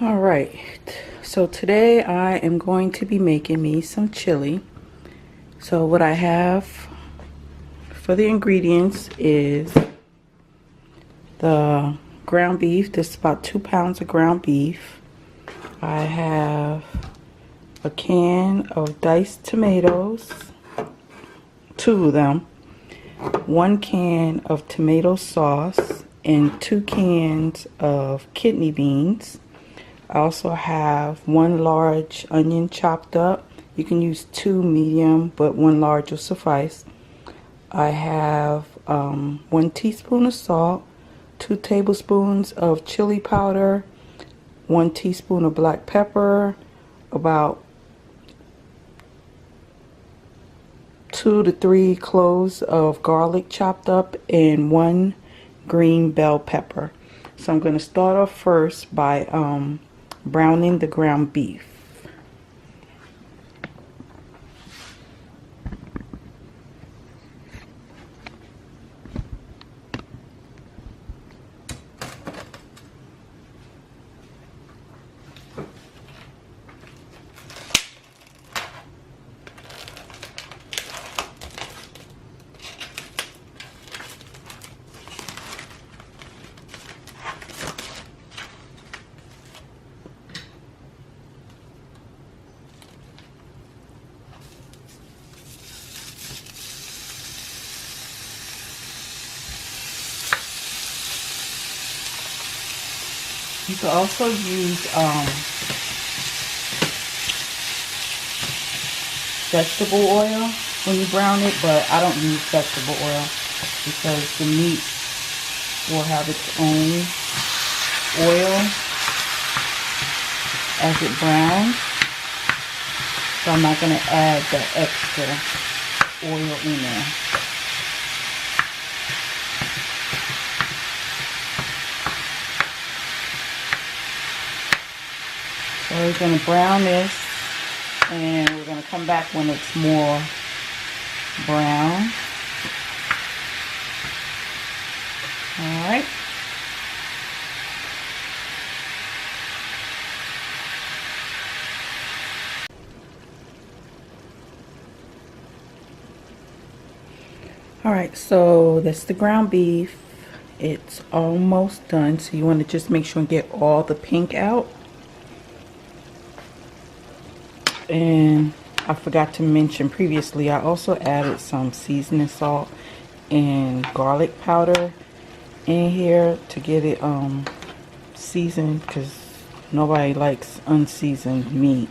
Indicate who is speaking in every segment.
Speaker 1: All right, so today I am going to be making me some chili. So what I have for the ingredients is the ground beef. This is about 2 pounds of ground beef. I have a can of diced tomatoes, 2 of them, 1 can of tomato sauce, and 2 cans of kidney beans. I also have 1 large onion chopped up. You can use 2 medium, but 1 large will suffice. I have 1 teaspoon of salt, 2 tablespoons of chili powder, 1 teaspoon of black pepper, about 2 to 3 cloves of garlic chopped up, and 1 green bell pepper. So I'm going to start off first by browning the ground beef. You can also use vegetable oil when you brown it, but I don't use vegetable oil because the meat will have its own oil as it browns. So I'm not going to add the extra oil in there. So we're going to brown this, and we're going to come back when it's more brown. Alright. Alright, so that's the ground beef. It's almost done, so you want to just make sure and get all the pink out. And I forgot to mention previously, I also added some seasoning salt and garlic powder in here to get it seasoned, because nobody likes unseasoned meat.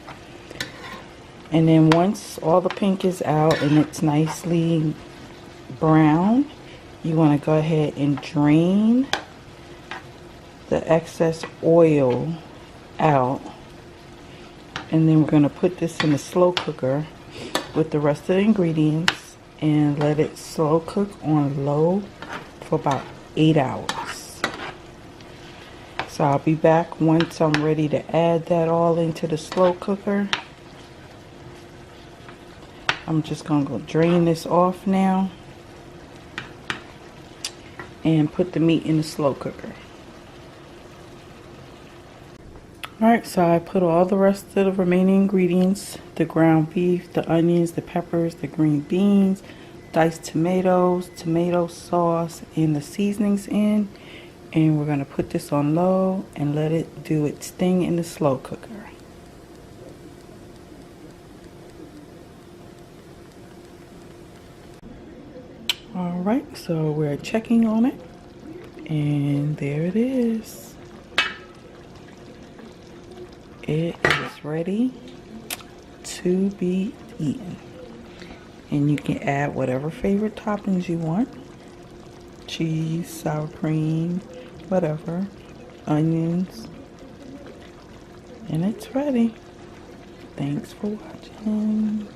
Speaker 1: And then once all the pink is out and it's nicely brown, you want to go ahead and drain the excess oil out. And then we're going to put this in a slow cooker with the rest of the ingredients and let it slow cook on low for about 8 hours. So I'll be back once I'm ready to add that all into the slow cooker. I'm just going to go drain this off now and put the meat in the slow cooker. Alright, so I put all the rest of the remaining ingredients, the ground beef, the onions, the peppers, the green beans, diced tomatoes, tomato sauce, and the seasonings in. And we're going to put this on low and let it do its thing in the slow cooker. Alright, so we're checking on it. And there it is. It is ready to be eaten. And you can add whatever favorite toppings you want. Cheese, sour cream, whatever. Onions. And it's ready. Thanks for watching.